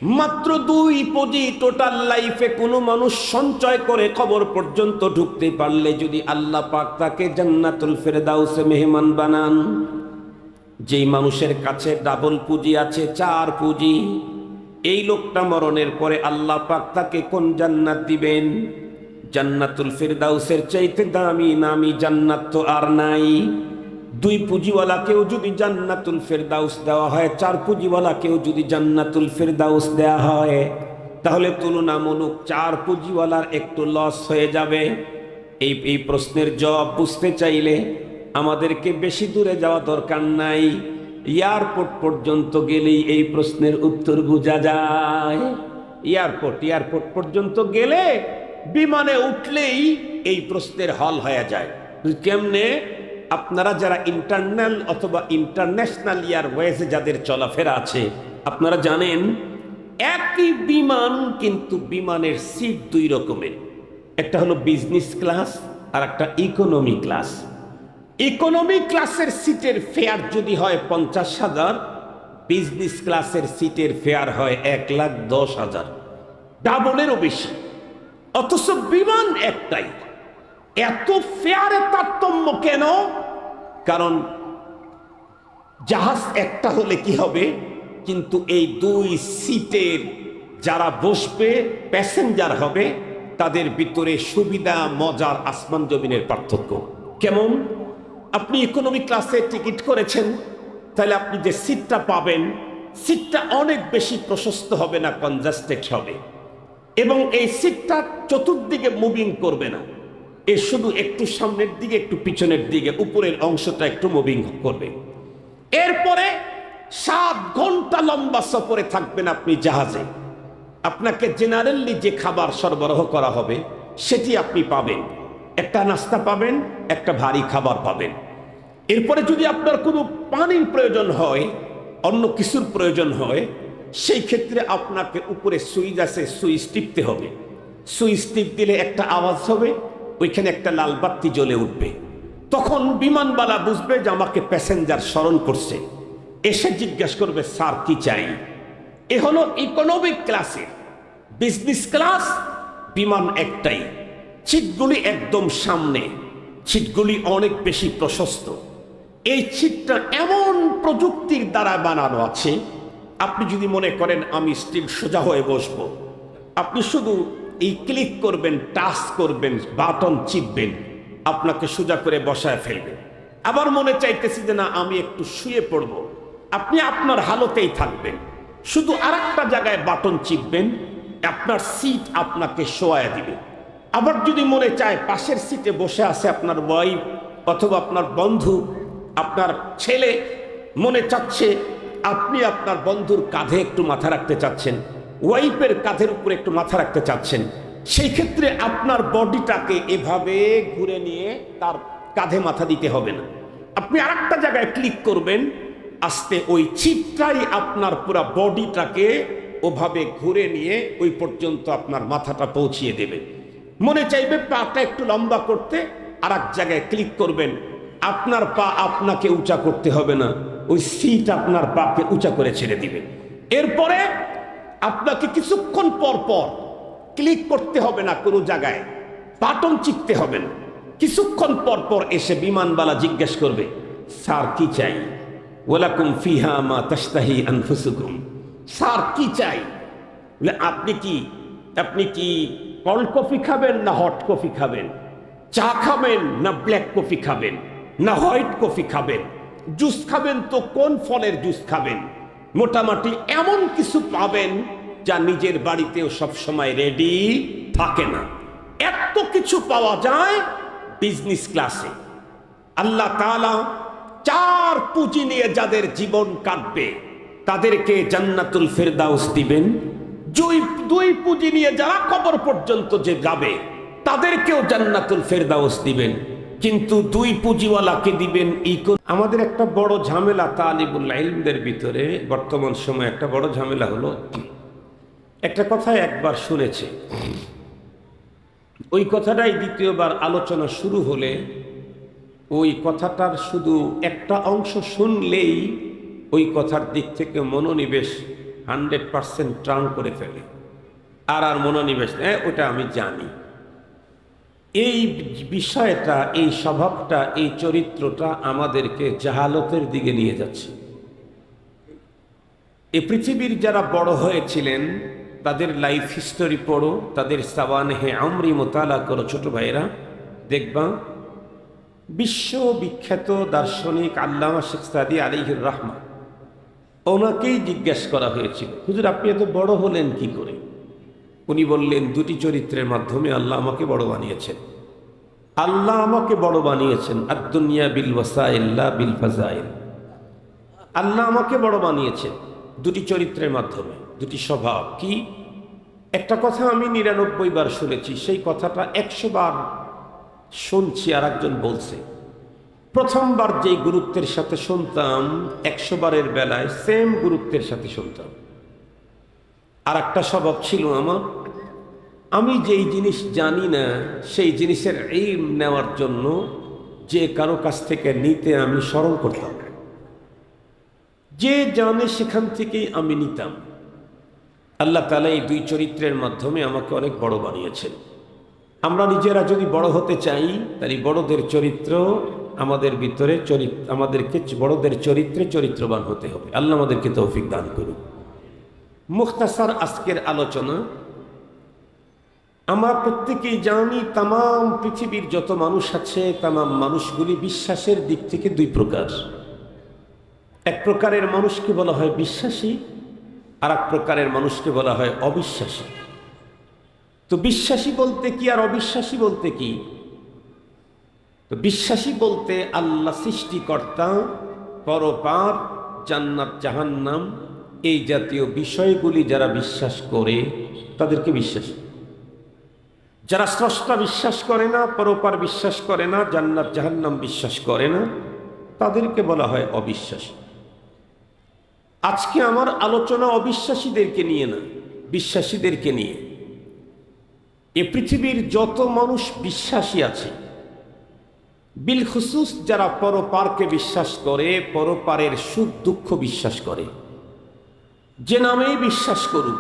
মাত্র 2 পুঁজি টোটাল লাইফে কোনো মানুষ সঞ্চয় করে কবর পর্যন্ত ঢুকতে পারলে যদি আল্লাহ পাক তাকে জান্নাতুল ফেরদাউসে মেহমান বানান। যেই মানুষের কাছে ডাবল পুঁজি আছে, 4 পুঁজি, এই লোকটা মরণের পরে আল্লাহ পাক তাকে কোন জান্নাত দিবেন? জান্নাতুল ফেরদাউসের চাইতে দামি নামি জান্নাত তো আর নাই। 2 পুঁজিওয়ালাকেও যদি জান্নাতুল ফেরদাউস দেওয়া হয়, 4 পুঁজিওয়ালাকেও যদি জান্নাতুল ফেরদাউস দেওয়া হয়, তাহলে তুলনামূলক 4 পুঁজিওয়ালার একটু লস হয়ে যাবে। এই প্রশ্নের জবাব বুঝতে চাইলে আমাদেরকে বেশি দূরে যাওয়া দরকার নাই, এয়ারপোর্ট পর্যন্ত গেলেই এই প্রশ্নের উত্তর বোঝা যায়। এয়ারপোর্ট পর্যন্ত গেলে, বিমানে উঠলেই এই প্রশ্নের হল হয়ে যায়। কেমনে? আপনারা যারা ইন্টারন্যাল অথবা ইন্টারন্যাশনাল এয়ারওয়েজে যাদের চলাফেরা আছে, আপনারা জানেন একই বিমান কিন্তু বিমানের সিট 2 রকমের। একটা হলো বিজনেস ক্লাস আর একটা ইকোনমি ক্লাস। ইকোনমি ক্লাসের সিটের ফেয়ার যদি হয় 50,000, বিজনেস ক্লাসের সিটের ফেয়ার হয় 1,10,000, ডাবলেরও বেশি। অথচ বিমান একটাই, এত ফেয়ারে তারতম্য কেন? কারণ জাহাজ একটা হলে কি হবে, কিন্তু এই 2 সিটের যারা বসবে প্যাসেঞ্জার হবে, তাদের ভিতরে সুবিধা মজার আসমান জমিনের পার্থক্য। কেমন? আপনি ইকোনমি ক্লাসে টিকিট করেছেন, তাহলে আপনি যে সিটটা পাবেন, সিটটা অনেক বেশি প্রশস্ত হবে না, কনজাস্টেড হবে, এবং এই সিটটা চতুর্দিকে মুভিং করবে না, এ শুধু একটু সামনের দিকে একটু পিছনের দিকে, উপরের অংশটা একটু মুভিং করবে। এরপরে 7 ঘন্টা লম্বা সফরে থাকবেন আপনি জাহাজে। আপনাকে জেনারেলি যে খাবার সরবরাহ করা হবে সেটি আপনি পাবেন, একটা নাস্তা পাবেন, একটা ভারী খাবার পাবেন। এরপরে যদি আপনার কোনো পানির প্রয়োজন হয়, অন্য কিছুর প্রয়োজন হয়, সেই ক্ষেত্রে আপনাকে উপরে সুইচ আছে, সুইচ টিপতে হবে। সুইচ টিপ দিলে একটা আওয়াজ হবে, ওইখানে একটা লাল বাতি জ্বলে উঠবে। তখন বিমানবালা বুঝবে যে আমাকে প্যাসেঞ্জার স্মরণ করছে, এসে জিজ্ঞাসা করবে, স্যার কি চাই? এ হলো ইকোনমিক ক্লাসের। বিজনেস ক্লাস বিমান একটাই, সিটগুলি একদম সামনে, সিটগুলি অনেক বেশি প্রশস্ত। এই সিটটা এমন প্রযুক্তির দ্বারা বানানো আছে, আপনি যদি মনে করেন আমি স্টিল সোজা হয়ে বসবো, আপনি শুধু এই ক্লিক করবেন, টাচ করবেন, বাটন চিপবেন, আপনাকে সোজা করে বসায় ফেলবে। আবার মনে চাইতেছি যে না আমি একটু শুয়ে পড়ব, আপনি আপনার হালতেই থাকবেন, শুধু আরেকটা জায়গায় বাটন চিপবেন, আপনার সিট আপনাকে শোয়ায় দিবে। আবার যদি মনে চায় পাশের সিটে বসে আছে আপনার ওয়াইফ অথবা আপনার বন্ধু, আপনার ছেলে, মনে চাচ্ছে আপনি আপনার বন্ধুর কাঁধে একটু মাথা রাখতে চাচ্ছেন, ওয়াইফের কাঁধের উপরে একটু মাথা রাখতে চাচ্ছেন, সেই ক্ষেত্রে আপনার বডিটাকে এভাবে ঘুরে নিয়ে তার কাঁধে মাথা দিতে হবে না, আপনি আরেকটা জায়গায় ক্লিক করবেন, আস্তে ওই চিপটাই আপনার পুরো বডিটাকে ওভাবে ঘুরে নিয়ে ওই পর্যন্ত আপনার মাথাটা পৌঁছিয়ে দেবে। মনে চাইবে পাটা একটু লম্বা করতে, আর এক জায়গায় ক্লিক করবেন, আপনার পা আপনাকে উঁচা করতে হবে না, ওই সিট আপনার পাকে উঁচা করে ছেড়ে দিবে। এরপরে আপনাকে কিছুক্ষণ পর পর ক্লিক করতে হবে না, কোনো জায়গায় বাটন চিপতে হবে না, কিছুক্ষণ পর পর এসে বিমানবালা জিজ্ঞেস করবে, স্যার কি চাই? ওয়ালাকুম ফিহা মা তাশতাহি আনফুসুকুম। স্যার কি চাই? আপনি কি কোল্ড কফি খাবেন না হট কফি খাবেন? চা খাবেন না ব্ল্যাক কফি খাবেন না হোয়াইট কফি খাবেন? জুস খাবেন তো কোন ফলের জুস খাবেন? মোটামুটি এমন কিছু পাবেন যা নিজের বাড়িতেও সবসময় রেডি থাকে না। এত কিছু পাওয়া যায় বিজনেস ক্লাসে। আল্লাহ তাআলা 4 পুঁজি নিয়ে যাদের জীবন কাটবে তাদেরকে জান্নাতুল ফেরদাউস দিবেন। 2 পুঁজি নিয়ে যারা কবর পর্যন্ত যে যাবে তাদেরকেও জান্নাতুল ফেরদাউস দিবেন, কিন্তু 2 পুঁজিওয়ালাকে দিবেন আমাদের একটা বড় ঝামেলা তালিবুল ইলমদের ভিতরে বর্তমান সময়ে একটা বড় ঝামেলা হলো, একটা কথা একবার শুনেছে, ওই কথাটাই দ্বিতীয়বার আলোচনা শুরু হলে ওই কথাটার শুধু একটা অংশ শুনলেই ওই কথার দিক থেকে মনোনিবেশ 100% টার্ন করে ফেলে, আর মনোনিবেশ ওটা আমি জানি। এই বিষয়টা, এই স্বভাবটা, এই চরিত্রটা আমাদেরকে জাহালতের দিকে নিয়ে যাচ্ছে। এই পৃথিবীর যারা বড় হয়েছিলেন তাদের লাইফ হিস্টোরি পড়ো, তাদের সাওয়ানেহে আমরি মোতালা করো ছোট ভাইয়েরা, দেখবা বিশ্ববিখ্যাত দার্শনিক আল্লামা শেখ সাদি আলাইহির রাহমা, ওনাকেই জিজ্ঞেস করা হয়েছিল, হুজুর আপনি এত বড় হলেন কি করে? উনি বললেন, দুটি চরিত্রের মাধ্যমে আল্লাহ আমাকে বড় বানিয়েছেন। আল্লাহ আমাকে বড় বানিয়েছেন আদ-দুনিয়া বিল ওয়াসাইল লা বিল ফাজাইল। আল্লাহ আমাকে বড় বানিয়েছেন দুটি চরিত্রের মাধ্যমে, দুটি স্বভাব। কি? একটা কথা আমি 99 বার শুনেছি, সেই কথাটা 100 বার শুনছি আর একজন বলছে। প্রথমবার যেই গুরুত্বের সাথে শুনতাম 100 বারের বেলায় সেম গুরুত্বের সাথে শুনতাম। আর একটা স্বভাব ছিল আমার, আমি যেই জিনিস জানি না সেই জিনিসের ইলম নেওয়ার জন্য যে কারো কাছ থেকে নিতে আমি স্মরণ করতাম, যে জানে সেখান থেকেই আমি নিতাম। আল্লাহ তাআলা এই দুই চরিত্রের মাধ্যমে আমাকে অনেক বড় বানিয়েছেন। আমরা নিজেরা যদি বড় হতে চাই, তাহলে বড়দের চরিত্র আমাদের ভিতরে, আমাদেরকে বড়দের চরিত্রে চরিত্রবান হতে হবে। আল্লাহ আমাদেরকে তৌফিক দান করুন। মুখতাসার আজকের আলোচনা, আমরা প্রত্যেকেই জানি তাম পৃথিবীর যত মানুষ আছে, তাম মানুষগুলি বিশ্বাসের দিক থেকে দুই প্রকার। এক প্রকারের মানুষকে বলা হয় বিশ্বাসী, আর এক প্রকারের মানুষকে বলা হয় অবিশ্বাসী। তো বিশ্বাসী বলতে কি আর অবিশ্বাসী বলতে কি? তো বিশ্বাসী বলতে আল্লাহ সৃষ্টিকর্তা, পরপার, জান্নাত জাহান্নাম, এই জাতীয় বিষয়গুলি যারা বিশ্বাস করে তাদেরকে বিশ্বাসী। যারা স্রষ্টা বিশ্বাস করে না, পরপার বিশ্বাস করে না, জান্নাত জাহান্নাম বিশ্বাস করে না, তাদেরকে বলা হয় অবিশ্বাসী। আজকে আমার আলোচনা অবিশ্বাসীদেরকে নিয়ে না, বিশ্বাসীদেরকে নিয়ে। এ পৃথিবীর যত মানুষ বিশ্বাসী আছে, বিলখুসুস যারা পরপারকে বিশ্বাস করে, পরপারের সুখ দুঃখ বিশ্বাস করে, যে নামেই বিশ্বাস করুক,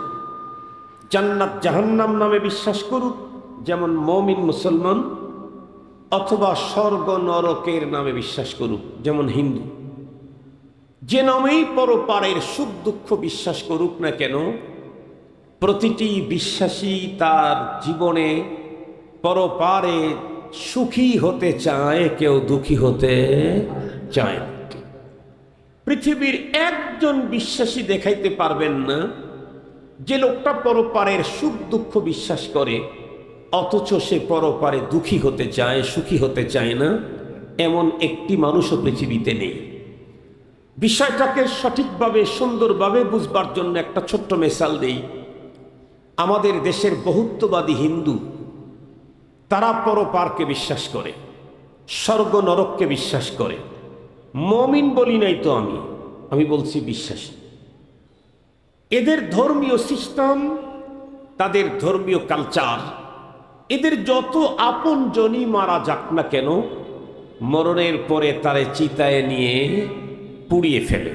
জান্নাত জাহান্নাম নামে বিশ্বাস করুক যেমন মুমিন মুসলমান, অথবা স্বর্গ নরকের নামে বিশ্বাস করুক যেমন হিন্দু, যে নামেই পরপারের সুখ দুঃখ বিশ্বাস করুক না কেন, প্রতিটি বিশ্বাসী তার জীবনে পরপারে সুখী হতে চায়, কেউ দুঃখী হতে চায় না। পৃথিবীর একজন বিশ্বাসী দেখাইতে পারবেন না যে লোকটা পরপারের সুখ দুঃখ বিশ্বাস করে অথচ সে পরপারে দুঃখী হতে চায়, সুখী হতে চায় না, এমন একটি মানুষও পৃথিবীতে নেই। বিষয়টাকে সঠিকভাবে সুন্দরভাবে বুঝবার জন্য একটা ছোট্ট মিসাল দেই। আমাদের দেশের বহুত্ববাদী হিন্দু, তারা পরপারকে বিশ্বাস করে, স্বর্গ নরককে বিশ্বাস করে। মুমিন বলি নাই তো, আমি বলছি বিশ্বাসী। এদের ধর্মীয় সিস্টেম, তাদের ধর্মীয় কালচার, এদের যত আপনজনই মারা যাক না কেন, মরণের পরে তারে চিতায় নিয়ে পুড়িয়ে ফেলে।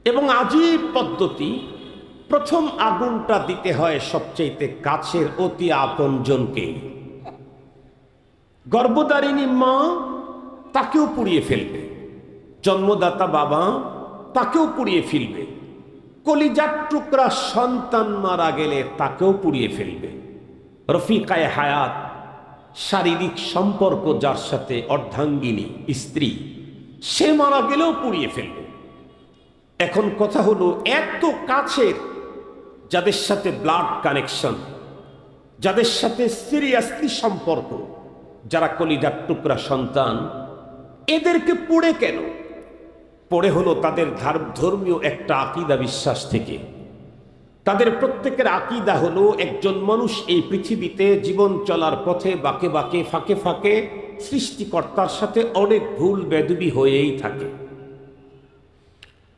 এবং আজীব পদ্ধতি, প্রথম আগুনটা দিতে হয় সবচেয়ে কাছের অতি আপনজনকেই। গর্ভধারিণী মা, তাকেও পুড়িয়ে ফেলবে। জন্মদাতা বাবা, তাকেও পুড়িয়ে ফেলবে। কলিজার টুকরা সন্তান মারা গেলে তাকেও পুড়িয়ে ফেলবে। রফিকায়ে হায়াত, শারীরিক সম্পর্ক যার সাথে, অর্ধাঙ্গিনী স্ত্রী, সে মারা গেলেও পুড়িয়ে ফেলবে। এখন কথা হলো, এত কাছের যাদের সাথে ব্লাড কানেকশন, যাদের সাথে সিরিয়াসলি সম্পর্ক, যারা কলিজার টুকরা সন্তান, এদেরকে পুড়ে কেন? পড়ে হলো তাদের ধর্মীয় একটা আকীদা বিশ্বাস থেকে। তাদের প্রত্যেকের আকীদা হলো, একজন মানুষ এই পৃথিবীতে জীবন চলার পথে বাঁকে বাঁকে, ফাঁকে ফাঁকে সৃষ্টিকর্তার সাথে অনেক ভুল বেদবি হয়েই থাকে।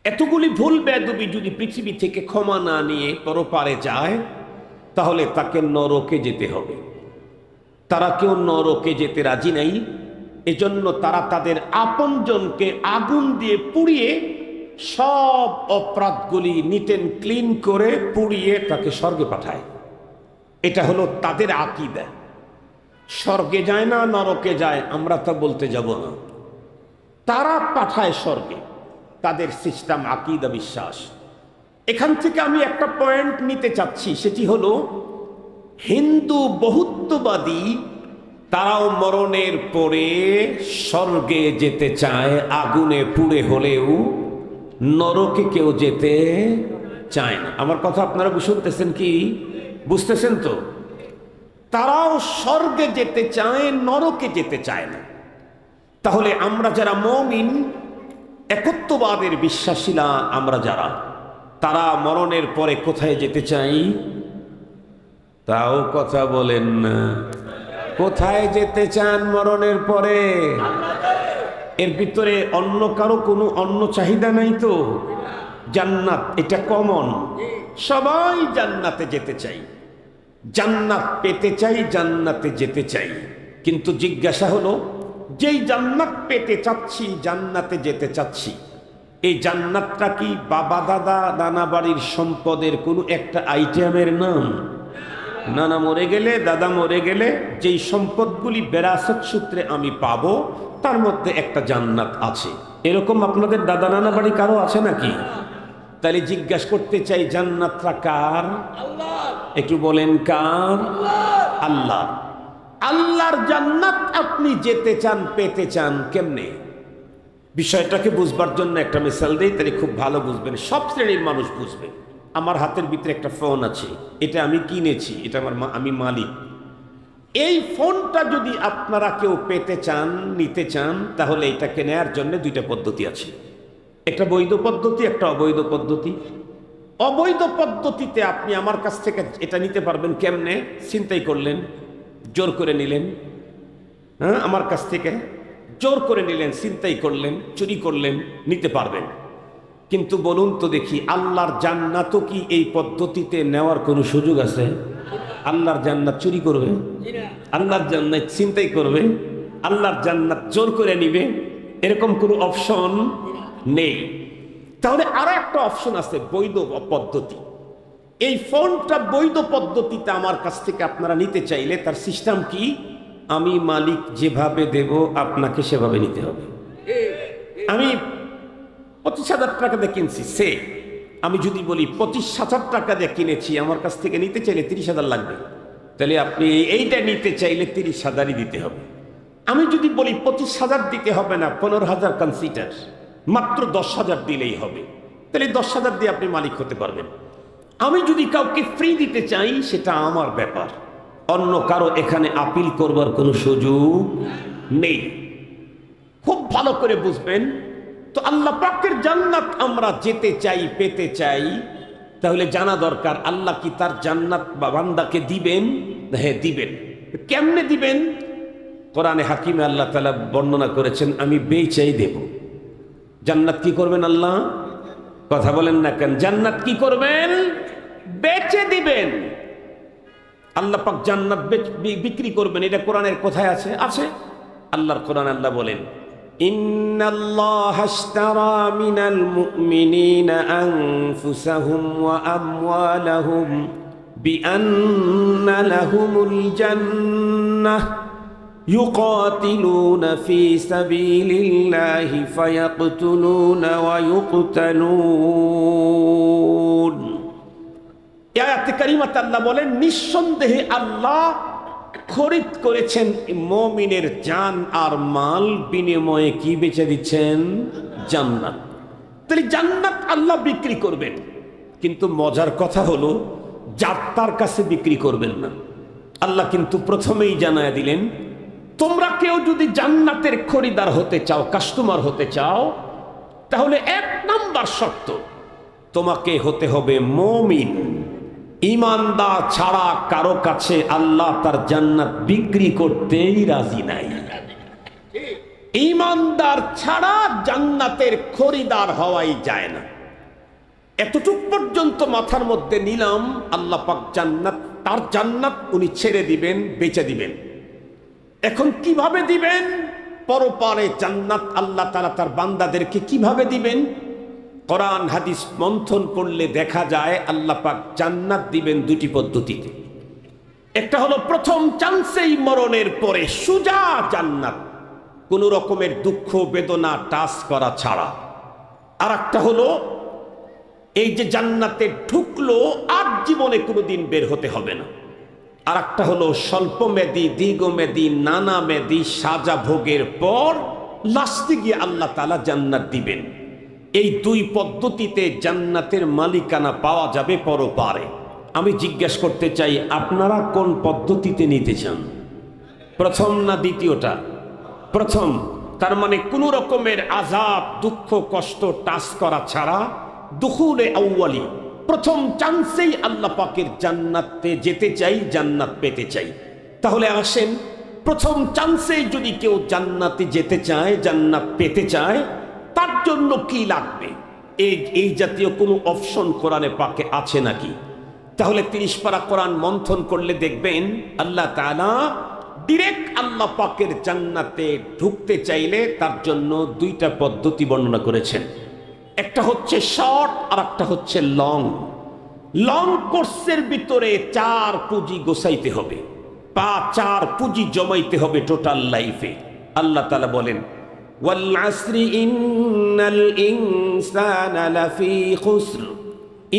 এতগুলি ভুল বেদবি যদি পৃথিবী থেকে ক্ষমা না নিয়ে পরপারে যায়, তাহলে তাকে নরকে যেতে হবে। তারা কেউ নরকে যেতে রাজি নাই। এজন্য তারা তাদের আপনজনকে আগুন দিয়ে পুড়িয়ে সব অপরাধগুলি নিট অ্যান্ড ক্লিন করে পুড়িয়ে তাকে স্বর্গে পাঠায়। এটা হলো তাদের আকীদা। স্বর্গে যায় না নরকে যায় আমরা তা বলতে যাব না, তারা পাঠায় স্বর্গে, তাদের সিস্টেম, আকীদা, বিশ্বাস। এখান থেকে আমি একটা পয়েন্ট নিতে চাচ্ছি, সেটি হলো হিন্দু বহুত্ববাদী তারাও মরণের পরে স্বর্গে যেতে চায়, আগুনে পুড়ে হলেও নরকে কেউ যেতে চায় না। আমার কথা আপনারা শুনতেছেন কি? বুঝতেছেন তো? তারাও স্বর্গে যেতে চায়, নরকে যেতে চায় না। তাহলে আমরা যারা মুমিন, একত্ববাদের বিশ্বাসীরা আমরা যারা, তারা মরণের পরে কোথায় যেতে চাই? তাও কথা বলেন না। কোথায় যেতে চান মরণের পরে? এর ভিতরে অন্য কারো কোনো অন্য চাহিদা নাই তো? জান্নাত, এটা কমন, সবাই জান্নাতে যেতে চাই, জান্নাত পেতে চাই, জান্নাতে যেতে চাই। কিন্তু জিজ্ঞাসা হলো, যেই জান্নাত পেতে চাচ্ছি, জান্নাতে যেতে চাচ্ছি, এই জান্নাতটা কি বাবা দাদা নানা বাড়ির সম্পদের কোনো একটা আইটেমের নাম? নানা মরে গেলে, দাদা মরে গেলে যেই সম্পদগুলি বেরাসত সূত্রে আমি পাবো, তার মধ্যে একটা জান্নাত আছে। এরকম আপনাদের দাদা নানা বাড়ি কারো আছে নাকি? তাহলে জিজ্ঞাসা করতে চাই, জান্নাতটা কার? একটু বলেন কার? আল্লাহ। আল্লাহর জান্নাত আপনি যেতে চান, পেতে চান কেমনে? বিষয়টাকে বুঝবার জন্য একটা মিসাল দেই, তাহলে খুব ভালো বুঝবেন, সব শ্রেণীর মানুষ বুঝবে। আমার হাতের ভিতরে একটা ফোন আছে, এটা আমি কিনেছি, এটা আমি মালিক। এই ফোনটা যদি আপনারা কেউ পেতে চান, নিতে চান, তাহলে এটাকে নেয়ার জন্য দুইটা পদ্ধতি আছে। একটা বৈধ পদ্ধতি, একটা অবৈধ পদ্ধতি। অবৈধ পদ্ধতিতে আপনি আমার কাছ থেকে এটা নিতে পারবেন কেমনে? ছিনতাই করলেন, জোর করে নিলেন, হ্যাঁ, আমার কাছ থেকে জোর করে নিলেন, ছিনতাই করলেন, চুরি করলেন, নিতে পারবেন। কিন্তু বলুন তো দেখি, আল্লাহর জান্নাতও কি এই পদ্ধতিতে নেওয়ার কোনো সুযোগ আছে? আল্লাহর জান্নাত চুরি করবে? আল্লাহর জান্নাত ছিনতাই করবে? আল্লাহর জান্নাত জোর করে নিবে? এরকম কোনো অপশন নেই। তাহলে আরো একটা অপশন আছে, বৈধ পদ্ধতি। এই ফোনটা বৈধ পদ্ধতিতে আমার কাছ থেকে আপনারা নিতে চাইলে তার সিস্টেম কি? আমি মালিক যেভাবে দেব আপনাকে সেভাবে নিতে হবে। আমি 25,000 টাকা দিয়ে কিনছি, সে আমি যদি বলি 25,000 টাকা দিয়ে কিনেছি, আমার কাছ থেকে নিতে চাইলে 30,000 লাগবে, তাহলে আপনি এইটা নিতে চাইলে 30,000ই দিতে হবে। আমি যদি বলি 25,000 দিতে হবে না, 15,000 কনসিডার, মাত্র 10,000 দিলেই হবে, তাহলে 10,000 দিয়ে আপনি মালিক হতে পারবেন। আমি যদি কাউকে ফ্রি দিতে চাই, সেটা আমার ব্যাপার, অন্য কারো এখানে আপিল করবার কোনো সুযোগ নেই। খুব ভালো করে বুঝবেন তো। আল্লাহ পাকের জান্নাত আমরা যেতে চাই, পেতে চাই, তাহলে জানা দরকার আল্লাহ কি তার জান্নাত বা বান্দাকে দিবেন? হ্যাঁ দিবেন। কেমনে দিবেন? কোরআনে হাকিমে আল্লাহ তাআলা বর্ণনা করেছেন, আমি বেচাই দেব। জান্নাত কি করবেন আল্লাহ? কথা বলেন না কেন? জান্নাত কি করবেন? বেচে দিবেন। আল্লাহ পাক জান্নাত বিক্রি করবেন। এটা কোরআনের কোথায় আছে? আছে আল্লাহর কোরআন। আল্লাহ বলেন, ইন্নাল্লাহা আশতারা মিনাল মুমিনিনা আনফুসাহুম ওয়া আমওয়ালাহুম বিআন্না লাহুমুল জান্নাহ ইউকাতিলুনা ফি সাবিলিল্লাহি ফায়াকতুলুনা ওয়া ইউকতালুন। আয়াতে কারিমাতে আল্লাহ বলেন, নিঃসন্দেহে আল্লাহ খরিদ করেছেন মুমিনের জান আর মাল, বিনিময়ে কি বেচে দিচ্ছেন? জান্নাত। তাহলে জান্নাত আল্লাহ বিক্রি করবেন, কিন্তু মজার কথা হলো যার তার কাছে বিক্রি করবেন না। আল্লাহ কিন্তু প্রথমেই জানায় দিলেন, তোমরা কেউ যদি জান্নাতের খরিদার হতে চাও, কাস্টমার হতে চাও, তাহলে 1 নাম্বার শর্ত, তোমাকে হতে হবে মুমিন। ইমানদার ছাড়া কারো কাছে আল্লাহ তার জান্নাত বিক্রি করতেই রাজি নাই। ইমানদার ছাড়া জান্নাতের খরিদার হওয়াই যায় না। এতটুক পর্যন্ত মাথার মধ্যে নিলাম। আল্লাহ পাক জান্নাত, তার জান্নাত উনি ছেড়ে দিবেন, বেচে দিবেন। এখন কিভাবে দিবেন? পরপারে জান্নাত আল্লাহ তাআলা তার বান্দাদেরকে কিভাবে দিবেন? কোরআন হাদিস মন্থন করলে দেখা যায় আল্লাহ পাক জান্নাত দিবেন দুটি পদ্ধতিতে। একটা হলো প্রথম চান্সেই মরণের পরে সুজা জান্নাত, কোনো রকমের দুঃখ বেদনা টাচ করা ছাড়া। আর একটা হলো এই যে জান্নাতে ঢুকলো আর জীবনে কোনোদিন বের হতে হবে না। আর একটা হলো স্বল্পমেয়াদী, দীর্ঘমেয়াদী, নানা মেয়াদী সাজা ভোগের পর লাস্টে গিয়ে আল্লাহ তাআলা জান্নাত দিবেন। এই দুই পদ্ধতিতে জান্নাতের মালিকানা পাওয়া যাবে পরপারে। আমি জিজ্ঞেস করতে চাই, আপনারা কোন পদ্ধতিতে নিতে চান? প্রথম না দ্বিতীয়টা? প্রথম। তার মানে কোন রকমের আযাব, দুঃখ, কষ্ট টাচ করা ছাড়া দুখুলে আউয়ালি, প্রথম চান্সেই আল্লাহ পাকের জান্নাতে যেতে চাই, জান্নাত পেতে চাই। তাহলে আসেন, প্রথম চান্সেই যদি কেউ জান্নাতে যেতে চায়, জান্নাত পেতে চায়, তার জন্য কি লাগবে? এই জাতীয় কোনো অপশন কোরআনে পাকে আছে নাকি? তাহলে 30 পারা কোরআন মন্থন করলে দেখবেন আল্লাহ তাআলা ডিরেক্ট আল্লাহ পাকের জান্নাতে ঢুকতে চাইলে তার জন্য দুইটা পদ্ধতি বর্ণনা করেছেন। একটা হচ্ছে শর্ট আর একটা হচ্ছে লং। লং কোর্সের ভিতরে 4 পুঁজি গোছাইতে হবে, 4 পুঁজি জমাইতে হবে টোটাল লাইফে। আল্লাহ তাআলা বলেন, ওয়াল আসরি ইন্নাল ইনসানা লাফি খুসর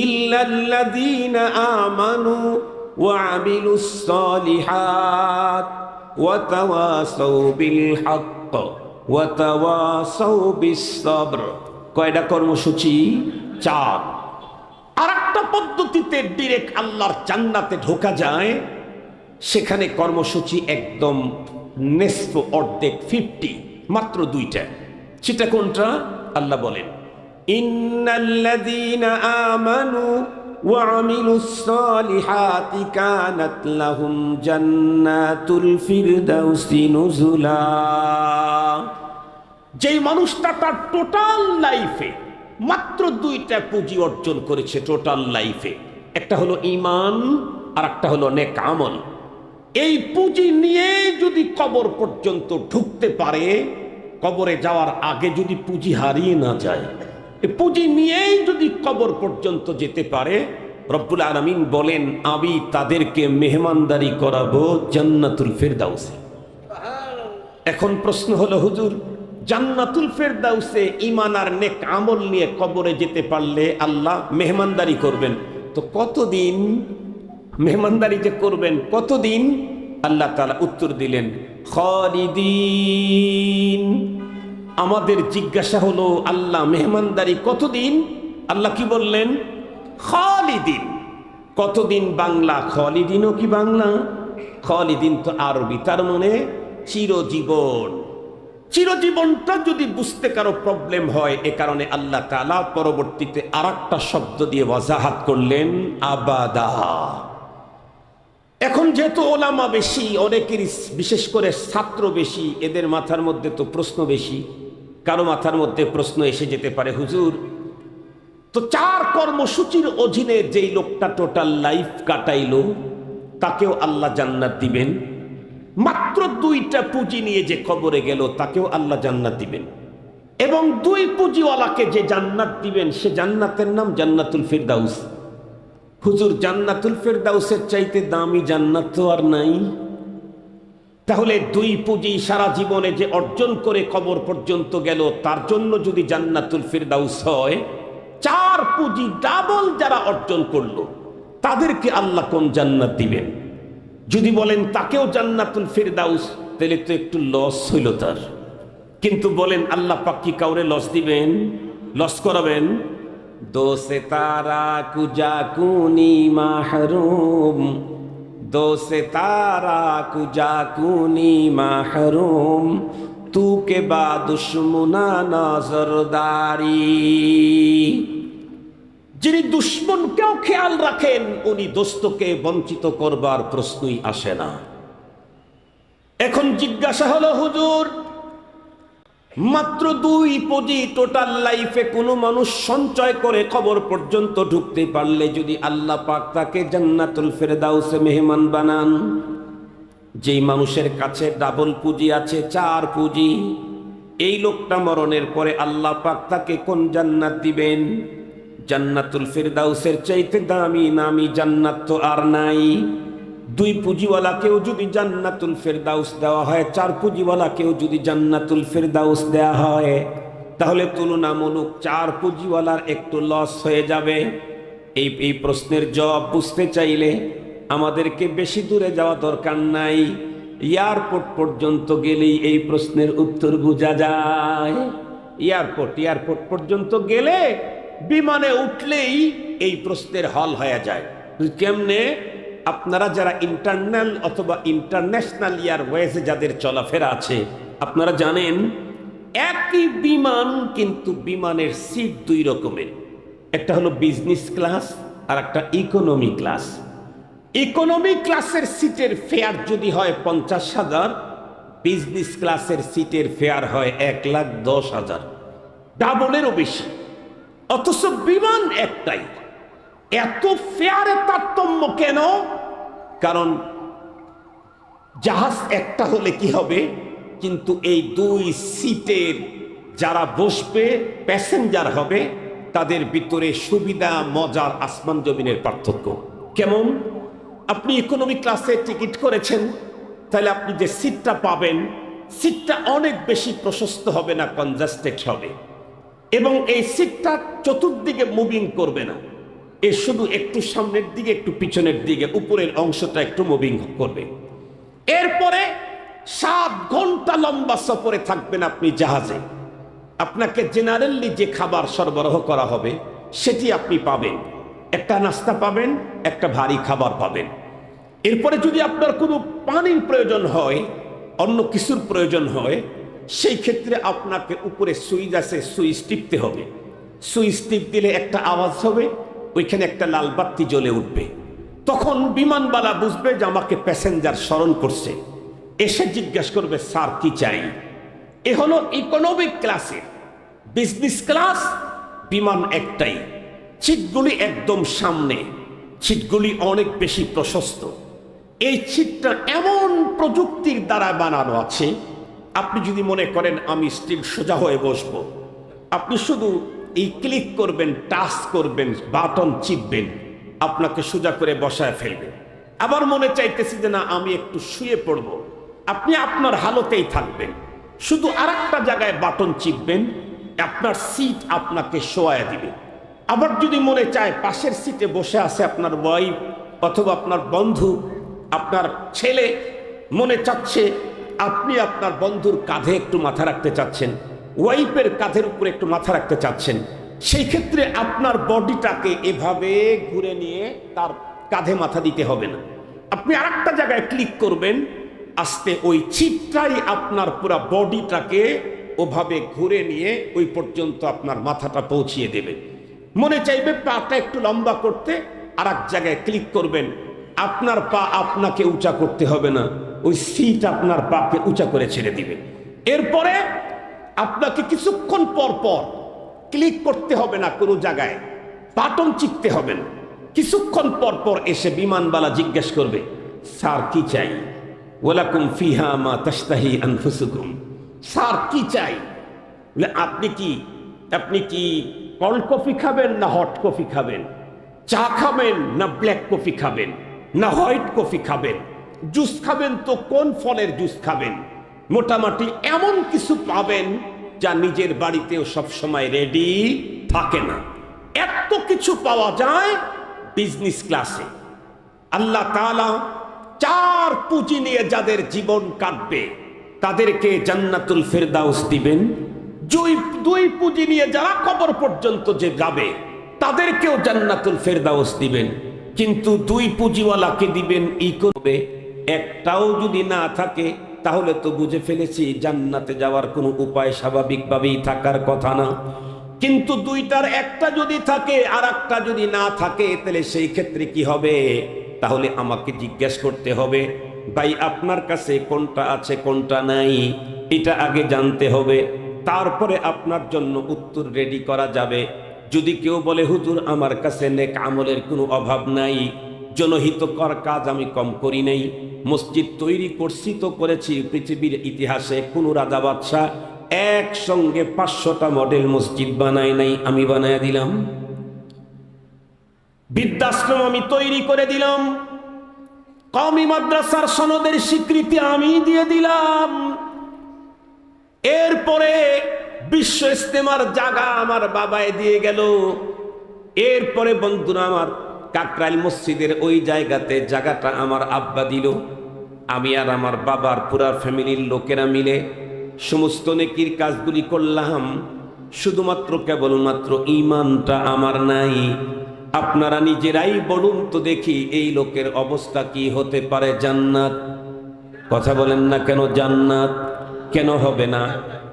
ইল্লাল্লাযীনা আমানু ওয়া আমিলুস সালিহাত ওয়া তাওয়াসাউ বিল হক ওয়া তাওয়াসাউ বিস সবর। কয়টা কর্মসূচি? 4। আর একটা পদ্ধতিতে ডিরেক্ট আল্লাহর জান্নাতে ঢোকা যায়, সেখানে কর্মসূচি একদম নেসফ, অর্ধেক, 50, মাত্র 2টা। সেটা কোনটা? আল্লাহ বলেন, ইন্নাল্লাযীনা আমানু ওয়া আমিলুস সালিহাতি কানাত লাহুম জান্নাতুল ফিরদাউসি নুজুলা। যেই মানুষটা তার টোটাল লাইফে মাত্র 2টা পুঁজি অর্জন করেছে টোটাল লাইফে, একটা হলো ঈমান আর একটা হলো নেক আমল। এই পুঁজি নিয়ে যদি কবর পর্যন্ত ঢুকতে পারে, কবরে যাওয়ার আগে যদি পুঁজি হারিয়ে না যায়, এই পুঁজি নিয়েই যদি কবর পর্যন্ত যেতে পারে, রব্বুল আলামিন বলেন আমি তাদেরকে মেহমানদারি করাবো জান্নাতুল ফিরদাউসে। এখন প্রশ্ন হলো, হুজুর জান্নাতুল ফিরদাউসে ঈমান আর নেক আমল নিয়ে কবরে যেতে পারলে আল্লাহ মেহমানদারি করবেন, তো কতদিন মেহমানদারি যে করবেন, কতদিন? আল্লাহ তাআলা উত্তর দিলেন, খালিদিন। আমাদের জিজ্ঞাসা হলো, আল্লাহ মেহমানদারি কতদিন? আল্লাহ কি বললেন? খালিদিন। কতদিন বাংলা? খালিদিনও কি বাংলা? খালিদিন তো আরবি, তার মানে চিরজীবন। চিরজীবনটা যদি বুঝতে কারো প্রবলেম হয়, এ কারণে আল্লাহ তাআলা পরবর্তীতে আরেকটা শব্দ দিয়ে ওয়াজাহাত করলেন, আবাদা। এখন যেহেতু ওলামা বেশি, অনেকেরই বিশেষ করে ছাত্র বেশি, এদের মাথার মধ্যে তো প্রশ্ন বেশি। কারো মাথার মধ্যে প্রশ্ন এসে যেতে পারে, হুজুর তো 4 কর্মসূচির অধীনে যেই লোকটা টোটাল লাইফ কাটাইলো তাকেও আল্লাহ জান্নাত দিবেন, মাত্র 2টা পুঁজি নিয়ে যে কবরে গেল তাকেও আল্লাহ জান্নাত দিবেন, এবং 2 পুঁজিওয়ালাকে যে জান্নাত দিবেন সে জান্নাতের নাম জান্নাতুল ফিরদাউস। হুজুর জান্নাতুল ফিরদাউসের চাইতে দামি জান্নাত তো আর নাই। তাহলে 2 পুঁজি সারা জীবনে যে অর্জন করে কবর পর্যন্ত গেল, তার জন্য যদি জান্নাতুল ফিরদাউস হয়, 4 পুঁজি ডাবল যারা অর্জন করলো তাদেরকে আল্লাহ কোন জান্নাত দিবেন? যদি বলেন তাকেও জান্নাতুল ফিরদাউস, তাহলে তো একটু লস হইল তার। কিন্তু বলেন আল্লাহ পাক কি কাউরে লস দিবেন? লস করাবেন? দো সিতারা কুজা কুনি মাহরুম, দো সিতারা কুজা কুনি মাহরুম, তু কে বা দুশ্মনা নজরদারি। যিনি দুশ্মনকেও খেয়াল রাখেন, উনি দোস্তকে বঞ্চিত করবার প্রশ্নই আসে না। এখন জিজ্ঞাসা হলো, হুজুর মাত্র 2 পুঁজি টোটাল লাইফে কোনো মানুষ সঞ্চয় করে কবর পর্যন্ত ঢুকতে পারলে যদি আল্লাহ পাক তাকে জান্নাতুল ফিরদাউসে মেহমান বানান, যেই মানুষের কাছে ডাবল পুঁজি আছে, 4 পুঁজি, এই লোকটা মরণের পরে আল্লাহ পাক তাকে কোন জান্নাত দিবেন? জান্নাতুল ফিরদাউসের চাইতে দামি নামি জান্নাত তো আর নাই। দুই পুঁজিওয়ালাকেও যদি জান্নাতুল ফিরদাউস দেওয়া হয়, চার পুঁজিওয়ালাকেও যদি জান্নাতুল ফিরদাউস দেওয়া হয়, তাহলে তুলনামূলক চার পুঁজিওয়ালার একটু লস হয়ে যাবে। এই প্রশ্নের জবাব বুঝতে চাইলে আমাদেরকে বেশি দূরে যাওয়া দরকার নাই, এয়ারপোর্ট পর্যন্ত গেলেই এই প্রশ্নের উত্তর বোঝা যায়। এয়ারপোর্ট পর্যন্ত গেলে, বিমানে উঠলেই এই প্রশ্নের হল হয়ে যায়। কেমনে? আপনারা যারা ইন্টারন্যাল অথবা ইন্টারন্যাশনাল এয়ারওয়েজে যাদের চলাফেরা আছে, আপনারা জানেন একই বিমান কিন্তু বিমানের সিট দুই রকমের। একটা হলো বিজনেস ক্লাস আর একটা ইকোনমি ক্লাস। ইকোনমি ক্লাসের সিটের ফেয়ার যদি হয় 50,000, বিজনেস ক্লাসের সিটের ফেয়ার হয় 1,10,000, ডাবলেরও বেশি। অথচ বিমান একটাই, এত ফেয়ারে তারতম্য কেন? কারণ জাহাজ একটা হলে কি হবে, কিন্তু এই দুই সিটের যারা বসবে প্যাসেঞ্জার হবে, তাদের ভিতরে সুবিধা মজার আসমান জমিনের পার্থক্য। কেমন? আপনি ইকোনমি ক্লাসে টিকিট করেছেন, তাহলে আপনি যে সিটটা পাবেন, সিটটা অনেক বেশি প্রশস্ত হবে না, কনজাস্টেড হবে, এবং এই সিটটা চতুর্দিকে মুভিং করবে না, এর শুধু একটু সামনের দিকে একটু পিছনের দিকে উপরের অংশটা একটু মুভিং করবে। এরপরে 7 ঘন্টা লম্বা সফরে থাকবেন আপনি জাহাজে। আপনাকে জেনারেলি যে খাবার সরবরাহ করা হবে সেটি আপনি পাবেন, একটা নাস্তা পাবেন, একটা ভারী খাবার পাবেন। এরপরে যদি আপনার কোনো পানির প্রয়োজন হয়, অন্য কিছুর প্রয়োজন হয়, সেই ক্ষেত্রে আপনাকে উপরে সুইচ আছে, সুইচ টিপতে হবে। সুইচ টিপ দিলে একটা আওয়াজ হবে, ওইখানে একটা লাল বাতি জ্বলে উঠবে। তখন বিমানবালা বুঝবে যে আমাকে প্যাসেঞ্জার স্মরণ করছে, এসে জিজ্ঞাসা করবে স্যার কি চাই। এ হলো ইকোনমিক ক্লাসের। বিজনেস ক্লাস বিমান একটাই, সিটগুলি একদম সামনে, সিটগুলি অনেক বেশি প্রশস্ত। এই সিটটা এমন প্রযুক্তির দ্বারা বানানো আছে, আপনি যদি মনে করেন আমি স্টিল সোজা হয়ে বসবো, আপনি শুধু এই ক্লিক করবেন, টাচ করবেন, বাটন চিপবেন, আপনাকে সোজা করে বসায় ফেলবে। আবার মনে চাইতেছি যে না আমি একটু শুয়ে পড়ব, আপনি আপনার হালতেই থাকবেন, শুধু আরেকটা জায়গায় বাটন চিপবেন, আপনার সিট আপনাকে শোয়ায় দিবে। আবার যদি মনে চায় পাশের সিটে বসে আছে আপনার ওয়াইফ অথবা আপনার বন্ধু, আপনার ছেলে, মনে চাচ্ছে আপনি আপনার বন্ধুর কাঁধে একটু মাথা রাখতে চাচ্ছেন, ওয়াইফের কাঁধের উপরে একটু মাথা রাখতে চাচ্ছেন, সেই ক্ষেত্রে আপনার বডিটাকে এভাবে ঘুরে নিয়ে তার কাঁধে মাথা দিতে হবে না, আপনি আরেকটা জায়গায় ক্লিক করবেন, আস্তে ওই চিপটাই আপনার পুরো বডিটাকে ওভাবে ঘুরে নিয়ে ওই পর্যন্ত আপনার মাথাটা পৌঁছিয়ে দেবে। মনে চাইবে পাটা একটু লম্বা করতে, আর এক জায়গায় ক্লিক করবেন, আপনার পা আপনাকে উঁচা করতে হবে না, ওই সিট আপনার পাকে উঁচা করে ছেড়ে দিবে। এরপরে আপনাকে কিছুক্ষণ পর পর ক্লিক করতে হবে না, কোনো জায়গায় বাটন চিপতে হবে না, কিছুক্ষণ পর পর এসে বিমানবালা জিজ্ঞেস করবে স্যার কি চাই, ওয়ালাকুম ফিহা মা তাশতাহি আনফুসুকুম, স্যার কি চাই। বলে আপনি কি কোল্ড কফি খাবেন না হট কফি খাবেন, চা খাবেন না ব্ল্যাক কফি খাবেন না হোয়াইট কফি খাবেন, জুস খাবেন তো কোন ফলের জুস খাবেন। মোটামুটি এমন কিছু পাবেন যা নিজের বাড়িতেও সবসময় রেডি থাকে না, এত কিছু পাওয়া যায় বিজনেস ক্লাসে। আল্লাহ তাআলা 4 পুঁজি নিয়ে যাদের জীবন কাটবে তাদেরকে জান্নাতুল ফিরদাউস দিবেন। 2 পুঁজি নিয়ে যারা কবর পর্যন্ত যে যাবে তাদেরকেও জান্নাতুল ফিরদাউস দিবেন। কিন্তু 2 পুঁজিওয়ালাকে দিবেন করবে, একটাও যদি না থাকে তাহলে তো বুঝে ফেলেছি জান্নাতে যাওয়ার কোনো উপায় স্বাভাবিকভাবেই থাকার কথা না। কিন্তু 2টার একটা যদি থাকে আর একটা যদি না থাকে, তাহলে সেই ক্ষেত্রে কি হবে? তাহলে আমাকে জিজ্ঞেস করতে হবে ভাই আপনার কাছে কোনটা আছে কোনটা নাই, এটা আগে জানতে হবে, তারপরে আপনার জন্য উত্তর রেডি করা যাবে। যদি কেউ বলে হুজুর আমার কাছে নেক আমলের কোনো অভাব নাই, জনহিতকর কাজ আমি কম করি নাই, মসজিদ তৈরি করছি তো করেছি, পৃথিবীর ইতিহাসে কোনো রাজা বাদশাহ একসঙ্গে 500টা মডেল মসজিদ বানায় নাই, আমি বানায় দিলাম। বৃদ্ধাশ্রম আমি তৈরি করে দিলাম। কওমি মাদ্রাসার সনদের স্বীকৃতি আমি দিয়ে দিলাম। এরপরে বিশ্ব ইস্তেমার জায়গা আমার বাবায় দিয়ে গেল। এরপরে বন্ধুরা আমার কাকরাইল মসজিদের ওই জায়গাটা আমার আব্বা দিল। আমি আর আমার বাবার পুরা ফ্যামিলির লোকেরা মিলে সমস্ত নেকির কাজগুলি করলাম। শুধুমাত্র কেবলমাত্র ঈমানটা আমার নাই। আপনারা নিজেরাই বলুন তো দেখি, এই লোকের অবস্থা কি হতে পারে? জান্নাত? কথা বলেন না কেন? জান্নাত কেন হবে না?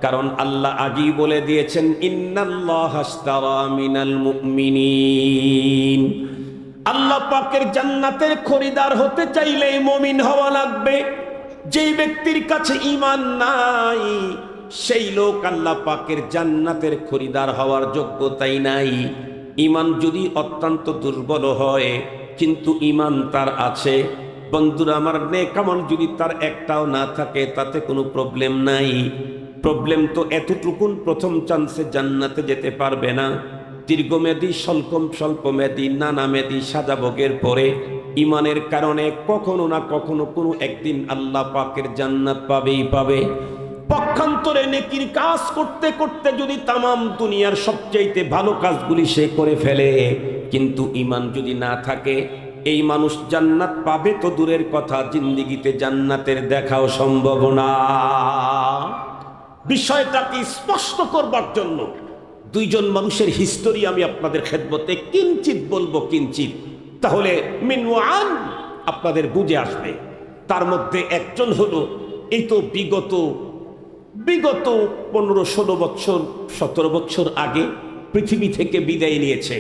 কারণ আল্লাহ আগেই বলে দিয়েছেন, ইন্নাল্লাহা আশতারা মিনাল মুমিনিন। আল্লাহ পাকের জান্নাতের খরিদার হতে চাইলে মুমিন হওয়া লাগবে। যেই ব্যক্তির কাছে ঈমান নাই, সেই লোক আল্লাহ পাকের জান্নাতের খরিদার হওয়ার যোগ্যতাই নাই। ঈমান যদি অত্যন্ত দুর্বল হয় কিন্তু ঈমান তার আছে, বন্ধুরা আমার, নেক আমল যদি তার একটাও না থাকে তাতে কোনো প্রবলেম নাই। প্রবলেম তো এতটুকুন, প্রথম চান্সে জান্নাতে যেতে পারবে না। দীর্ঘমেয়াদী স্বল্পমেয়াদী নানামেয়াদী সাজাভোগের পরে ঈমানের কারণে কখনো না কখনো কোনো একদিন আল্লাহ পাকের জান্নাত পাবেই পাবে। পক্ষান্তরে নেকির কাজ করতে করতে যদি তামাম দুনিয়ার সবচাইতে ভালো কাজগুলি সে করে ফেলে, কিন্তু ঈমান যদি না থাকে, এই মানুষ জান্নাত পাবে তো দূরের কথা, জিন্দেগিতে জান্নাতের দেখাও সম্ভব না। বিষয়টাকে স্পষ্ট করবার জন্য দুইজন মানুষের হিস্টোরি আমি আপনাদের খেদমতে কিঞ্চিত বলবো, কিঞ্চিত, তাহলে মিনওয়ান আপনাদের বুঝে আসবে। তার মধ্যে একজন হলো, এই তো বিগত 15-16 বছর 17 বছর আগে পৃথিবী থেকে বিদায় নিয়েছে।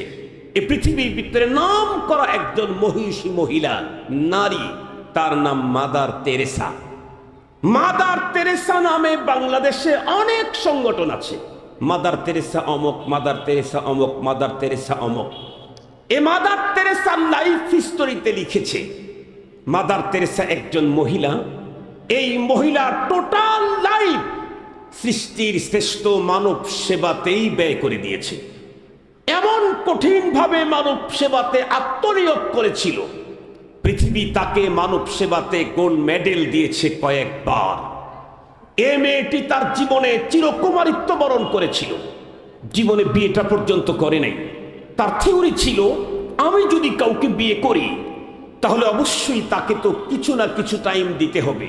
এই পৃথিবীর ভিতরে নাম করা একজন মহিষী মহিলা, নারী, তার নাম মাদার তেরেসা। মাদার তেরেসা নামে বাংলাদেশে অনেক সংগঠন আছে। মাদার তেরেসা অমক, মাদার তেরেসা অমক, মাদার তেরেসা অমক। এ মাদার তেরেসা লাইফ হিস্টোরিতে লিখেছে, মাদার তেরেসা একজন মহিলা। এই মহিলার টোটাল লাইফ সৃষ্টির শ্রেষ্ঠ মানব সেবাতেই ব্যয় করে দিয়েছে। এমন কঠিনভাবে মানব সেবাতে আত্মনিয়োগ করেছিল, পৃথিবী তাকে মানব সেবাতে গোল্ড মেডেল দিয়েছে কয়েকবার। এ মেয়েটি তার জীবনে চিরকুমারিত্ব বরণ করেছিল, জীবনে বিয়েটা পর্যন্ত করে নাই। তার থিওরি ছিল, আমি যদি কাউকে বিয়ে করি তাহলে অবশ্যই তাকে তো কিছু না কিছু টাইম দিতে হবে।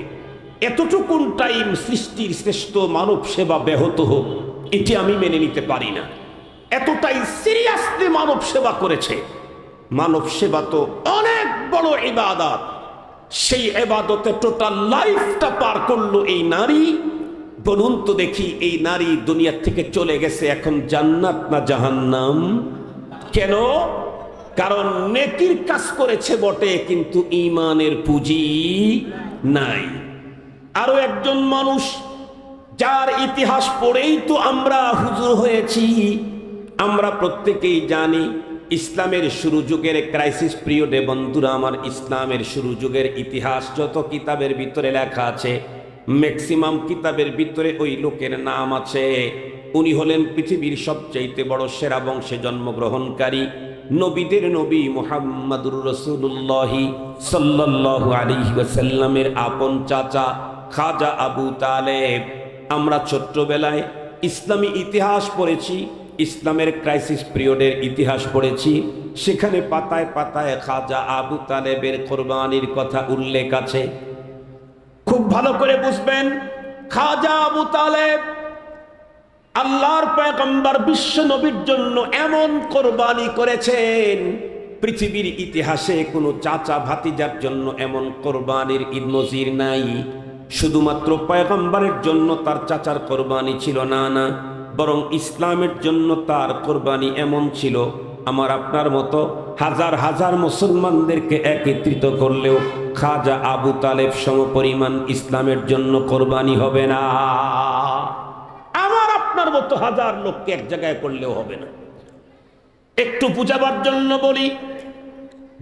এতটুকুন টাইম সৃষ্টির শ্রেষ্ঠ মানব সেবা ব্যাহত হোক, এটি আমি মেনে নিতে পারি না। এতটাই সিরিয়াসলি মানব সেবা করেছে। মানব সেবা তো অনেক বড় ইবাদত, সেই ইবাদতে টোটাল লাইফটা পার করলো এই নারী। বলুন তো দেখি, এই নারী দুনিয়া থেকে চলে গেছে, এখন জান্নাত না জাহান্নাম? কেন? কারণ নেকির কাজ করেছে বটে, কিন্তু ঈমানের পুঁজি নাই। আরো একজন মানুষ, যার ইতিহাস পড়েই তো আমরা হুজুর হয়েছি। আমরা প্রত্যেকেই জানি ইসলামের শুরু যুগের ক্রাইসিস পিরিয়ডে, বন্ধুরা আমার, ইসলামের শুরু যুগের ইতিহাস যত কিতাবের ভিতরে লেখা আছে, ম্যাক্সিমাম কিতাবের ভিতরে ওই লোকের নাম আছে। উনি হলেন পৃথিবীর সবচাইতে বড় সেরা বংশে জন্মগ্রহণকারী নবীদের নবী মুহাম্মাদুর রাসূলুল্লাহ সাল্লাল্লাহু আলাইহি ওয়াসাল্লামের আপন চাচা খাজা আবু তালেব। আমরা ছোট্টবেলায় ইসলামী ইতিহাস পড়েছি, ইসলামের ক্রাইসিস পিরিয়ডের ইতিহাস পড়েছি। সেখানে পাতায় পাতায় খাজা আবু তালেবের কোরবানির কথা উল্লেখ আছে। খুব ভালো করে বুঝবেন, খাজা আবু তালেব আল্লাহর পয়গম্বর বিশ্ব নবীর জন্য এমন কোরবানি করেছেন, পৃথিবীর ইতিহাসে কোনো চাচা ভাতিজার জন্য এমন কোরবানির ঈদ নজির নাই। শুধুমাত্র পয়গম্বরের জন্য তার চাচার কোরবানি ছিল না, না, বরং ইসলামের জন্য তার কোরবানি এমন ছিল, আমার আপনার মতো হাজার হাজার মুসলমানদেরকে একত্রিত করলেও খাজা আবু তালেব সমপরিমাণ ইসলামের জন্য কোরবানি হবে না। আমার আপনার মতো হাজার লোককে এক জায়গায় করলেও হবে না। একটু বুঝাবার জন্য বলি,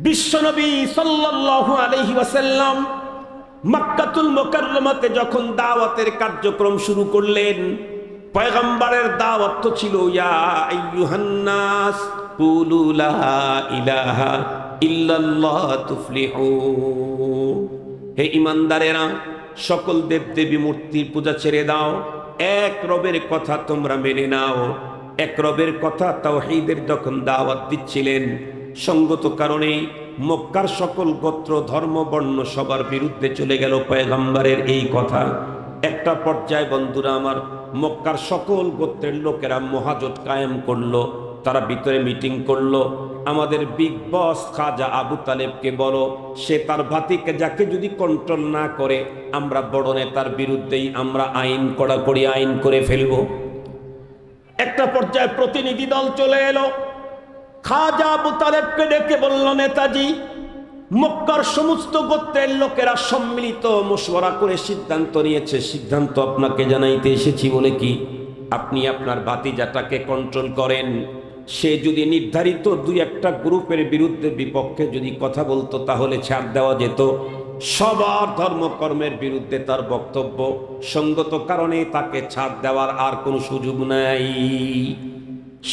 বিশ্বনবী সাল্লাল্লাহু আলাইহি ওয়াসাল্লাম মক্কাতুল মুকাররমাতে যখন দাওয়াতের কার্যক্রম শুরু করলেন, পয়গম্বরের দাওয়াত তো ছিল ইয়া আইয়ুহান নাস কুলু লা ইলাহা ইল্লাল্লাহ তুফলিহুন। হে ঈমানদারেরা, সকল দেবদেবী মূর্তির পূজা ছেড়ে দাও, এক রবের কথা তোমরা মেনে নাও। এক রবের কথা তাওহীদের যখন দাওয়াত দিচ্ছিলেন, সঙ্গত কারণে মক্কার সকল গোত্র ধর্ম বর্ণ সবার বিরুদ্ধে চলে গেল পয়গম্বরের এই কথা। একটা পর্যায়ে বন্ধুরা আমার, মক্কার সকল গোত্রের লোকেরা মহাজোট কায়েম করলো। তারা ভিতরে মিটিং করলো, আমাদের বিগ বস খাজা আবু তালেবকে বলো, সে তার ভাতিকে যাকে যদি কন্ট্রোল না করে, আমরা বড় নেতার বিরুদ্ধেই আমরা আইন কড়াকড়ি আইন করে ফেলবো। একটা পর্যায়ে প্রতিনিধি দল চলে এলো, খাজা আবু তালেবকে ডেকে বলল, নেতাজি, মক্কার সমস্ত গোত্রের লোকেরা সম্মিলিত মশওয়ারা করে সিদ্ধান্ত নিয়েছে, সিদ্ধান্ত আপনাকে জানাইতে এসেছি। বলে কি? আপনি আপনার ভাতিজাটাকে কন্ট্রোল করেন। সে যদি নির্ধারিত দুই একটা গ্রুপের বিরুদ্ধে বিপক্ষে যদি কথা বলতো, তাহলে ছাড় দেওয়া যেত। সবার ধর্মকর্মের বিরুদ্ধে তার বক্তব্য, সঙ্গত কারণে তাকে ছাড় দেওয়ার আর কোনো সুযোগ নাই।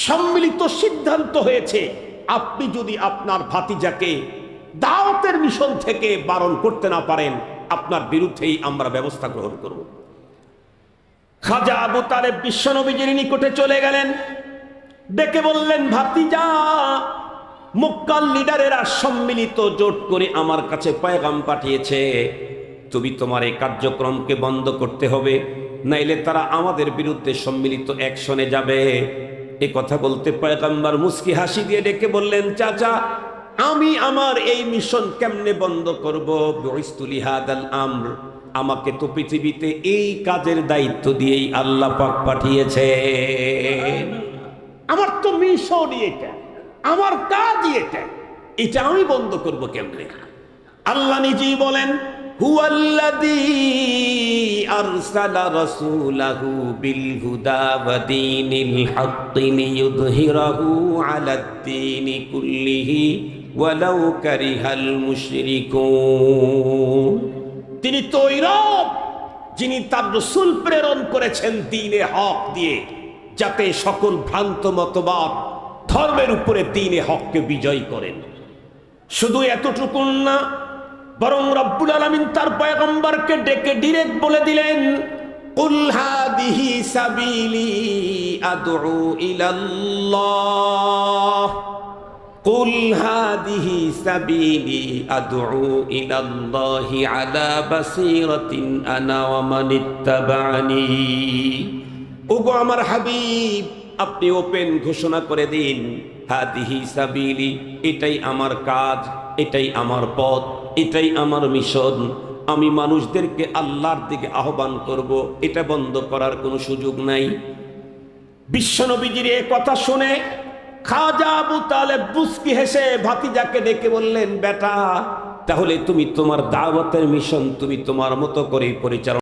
সম্মিলিত সিদ্ধান্ত হয়েছে, আপনি যদি আপনার ভাতিজাকে দাওয়াতের মিশন থেকে বারণ করতে না পারেন, আপনার বিরুদ্ধেই আমরা ব্যবস্থা গ্রহণ করব। খাজা আবু তালেব বিশ্বনবীজির নিকটে চলে গেলেন, ডেকে বললেন, ভাতিজা, মক্কার লিডারেরা সম্মিলিত জোট করে আমার কাছে পয়গাম পাঠিয়েছে, তুমি তোমার এই কার্যক্রমকে বন্ধ করতে হবে, নাইলে তারা আমাদের বিরুদ্ধে সম্মিলিত অ্যাকশনে যাবে। এ কথা বলতে পয়গম্বর মুস্কি হাসি দিয়ে ডেকে বললেন, চাচা, আমি আমার এই মিশন কেমনে বন্ধ করব? বুইসতুলি হাদাল আমর, আমাকে তো পৃথিবীতে এই কাজের দায়িত্ব দিয়েই আল্লাহ পাক পাঠিয়েছে। আমার তো মিশনই এটা, আমার কাজই এটা, এটা আমি বন্ধ করব কেমনে? আল্লাহ নিজেই বলেন, হুয়াল্লাযী আরসালা রাসূলাহু বিল হুদা ওয়া দীনিল হাক্কি লিইয়ুযহিরাহু আলাদ-দীনি কুল্লিহি ওয়ালাউ কারিহাল মুশরিকুন। তিনি তো ওই রব যিনি তার রাসূল প্রেরণ করেছেন দ্বীনে হক দিয়ে, যাতে সকল ভ্রান্ত মতবাদ ধর্মের উপরে দ্বীনে হককে বিজয় করেন। শুধু এতটুকু না, বরং রব্বুল আলামিন তার পয়গম্বরকে ডেকে ডিরেক্ট বলে দিলেন, কুল হাদিহি সাবিলি আদউ ইলাল্লাহ, কুল হাদিহি সাবিলি আদউ ইলাল্লাহি আলা বাসীরাতিন আনা ওয়া মানিত্তাবা'নি। ওগো আমার হাবিব, আপনি ওপেন ঘোষণা করে দিন, হাদিহি সাবিলি, এটাই আমার কাজ, এটাই আমার পথ, এটাই আমার মিশন। আমি মানুষদেরকে আল্লাহর দিকে আহ্বান করব, এটা বন্ধ করার কোনো সুযোগ নাই। বিশ্বনবীজির এই কথা শুনে খাজা আবু তালেব মুস্কি হেসে ভাতিজাকে ডেকে বললেন, বেটা, তাহলে তুমি তোমার দাওয়াতের মিশন তুমি তোমার মতো করে পরিচালনা